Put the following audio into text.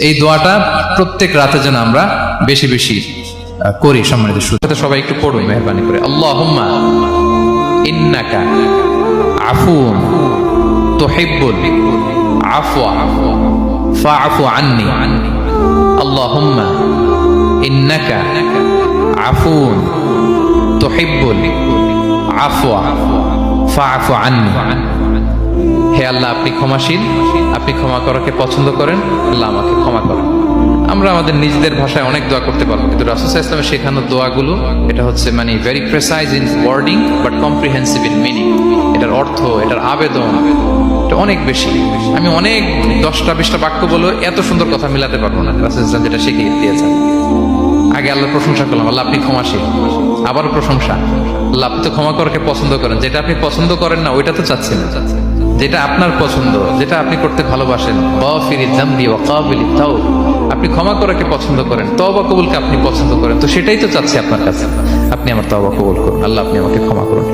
এই দোয়াটা প্রত্যেক রাতে যেন আমরা বেশি বেশি করি। সম্মানিত শ্রোতা, সবাই একটু পড়ুন মেহরবানি করে। আল্লাহুম্মা ইন্নাকা আফুউন তুহিব্বুল আফওয়া ফাআফু আন্নি। আল্লাহুম্মা ইন্নাকা আফুউন তুহিব্বুল আফওয়া ফাআফু আন্নি। হে আল্লাহ, আপনি ক্ষমাশীল, আপনি ক্ষমা করাকে পছন্দ করেন, আল্লাহ আমাকে ক্ষমা করেন। আমরা আমাদের নিজেদের ভাষায় অনেক দোয়া করতে পারবো, কিন্তু রাসূল সাল্লাল্লাহু আলাইহি ওয়াসাল্লামের শেখানো দোয়াগুলো এটা হচ্ছে মানে very precise in wording but comprehensive in meaning. এটার অর্থ, এটার আবেদন এটা অনেক বেশি। আমি অনেক 10টা-20টা বাক্য বলে এত সুন্দর কথা মিলাতে পারবো না। রাসূল সাল্লাল্লাহু আলাইহি ওয়াসাল্লাম যেটা শিখিয়ে দিয়েছেন, আগে আল্লাহর প্রশংসা করলাম, আল্লাহ আপনি ক্ষমাশীল, আবারও প্রশংসা, আল্লাহ আপনি তো ক্ষমা করাকে পছন্দ করেন। যেটা আপনি পছন্দ করেন না ওইটা তো চাচ্ছেন না, যেটা আপনার পছন্দ, যেটা আপনি করতে ভালোবাসেন, গাফিরিয যামবি ওয়া কাবিলিত তাওব, আপনি ক্ষমা করাকে পছন্দ করেন, তওবা কবুলকে আপনি পছন্দ করেন, তো সেটাই তো চাচ্ছি আপনার কাছে। আপনি আমার তওবা কবুল করুন, আল্লাহ আপনি আমাকে ক্ষমা করুন।